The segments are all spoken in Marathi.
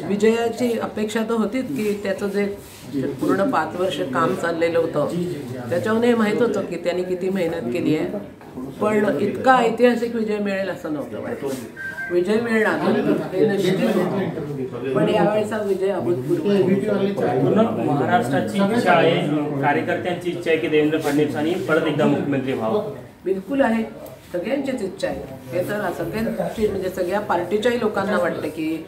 विजयाची अपेक्षा तर होतीच की त्याचं जे पूर्ण 5 वर्ष काम चाललेलं होतं त्याच्याहून हे माहीत होतं की त्यांनी किती मेहनत केली आहे, पण इतका ऐतिहासिक विजय मिळेल असं नव्हतं वाटतं. विजय मिळणार हे निश्चित होतं, पण यावेळेचा विजय अभूतपूर्व आहे. पूर्ण महाराष्ट्राची इच्छा आहे, कार्यकर्त्यांची इच्छा आहे की देवेंद्र फडणवीसांनी परत एकदा मुख्यमंत्री व्हावं. बिलकुल आहे, सगळ्यांचीच इच्छा आहे. हे तर सगळ्यांची म्हणजे सगळ्या पार्टीच्याही लोकांना वाटतं की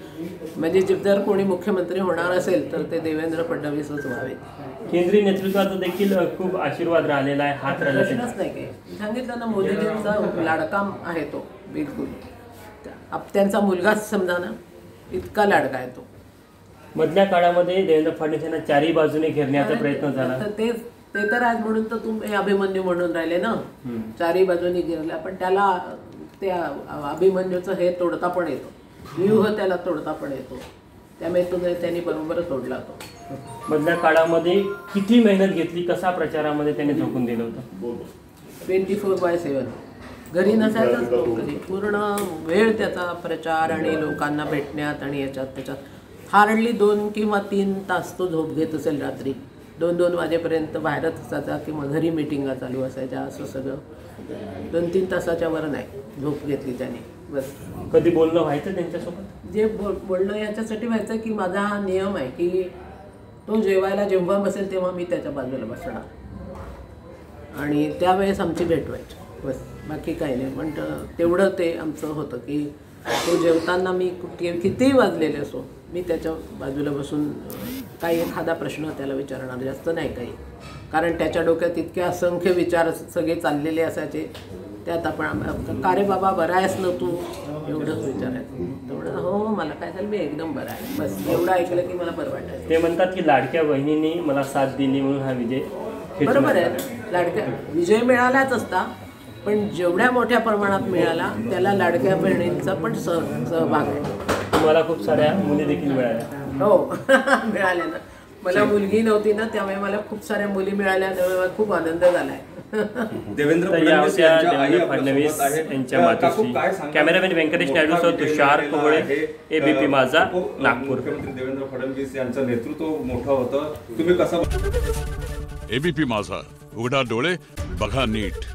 म्हणजे जर कोणी मुख्यमंत्री होणार असेल तर ते देवेंद्र फडणवीसच व्हावे. केंद्रीय नेतृत्वाचा देखील खूप आशीर्वाद राहिलेला आहे, हात राहिलेला प्रश्नच नाही काही. सांगितलं ना, मोदीजींचा लाडका आहे तो, बिलकुल. त्यांचा मुलगाच समजा ना, इतका लाडका आहे तो. मधल्या काळामध्ये देवेंद्र फडणवीस यांना चारही बाजूने घेरण्याचा प्रयत्न झाला. ते तर आज म्हणून तर तुम्ही अभिमन्यू म्हणून राहिले ना, चारही बाजूनी गिरला, पण त्याला त्या अभिमन्यूचं हे तोडता पण येतो, व्यूह त्याला तोडता पण येतो, त्यामुळे त्यांनी बरोबर तोडला तो. मधल्या काळामध्ये किती मेहनत घेतली, कसा प्रचारामध्ये त्यांनी झोकून दिलं होतं? 24/7 घरी नसायचाच तो, कधी पूर्ण वेळ त्याचा प्रचार आणि लोकांना भेटण्यात आणि याच्यात त्याच्यात. हार्डली 2 किंवा 3 तास तो झोप घेत असेल रात्री. 2-2 वाजेपर्यंत बाहेरच असायचा किंवा घरी मिटिंगा चालू असायच्या. असं सगळं 2-3 तासाच्या वर नाही झोप घेतली त्याने, बस. कधी बोलणं व्हायचं त्यांच्यासोबत? जे बोलणं याच्यासाठी व्हायचं की माझा हा नियम आहे की तो जेवायला जेव्हा बसेल तेव्हा मी त्याच्या बाजूला बसणार आणि त्यावेळेस आमची भेट व्हायची, बस. बाकी काही नाही. पण तेवढं ते आमचं होतं की तो जेवताना मी कितीही वाजलेले असो मी त्याच्या बाजूला बसून काही एखादा प्रश्न त्याला विचारणार, जास्त नाही काही. कारण त्याच्या डोक्यात इतके असंख्य विचार सगळे चाललेले असायचे. त्यात आपण का रे बाबा बरा आहेस ना तू, एवढंच विचारायचं. तेवढं हो मला काय झालं, मी एकदम बरा आहे, बस. एवढं ऐकलं की मला बरं वाटायचं. ते म्हणतात की लाडक्या बहिणींनी मला साथ दिली म्हणून हा विजय. बरोबर आहे, लाडक्या विजय मिळालाच असता, पण जेवढ्या मोठ्या प्रमाणात मिळाला त्याला लाडक्या बहिणींचा पण सहभाग आहे. तुम्हाला खूप साऱ्या मुली देखील मिळाल्या? हो मिळाल्या ना. मला मुलगी नव्हती ना, त्यामुळे मला खूप साऱ्या मुली मिळाल्या, त्यामुळे मला खूप आनंद झालाय. देवेंद्र फडणवीस यांच्या मातोश्री. कॅमेरामॅन व्यंकटेश नायडूसह तुषार कोवळे, एबीपी माझा, नागपूर. मुख्यमंत्री देवेंद्र फडणवीस यांचं नेतृत्व मोठं होतं, तुम्ही कसं? एबीपी माझा, उघडा डोळे बघा नीट.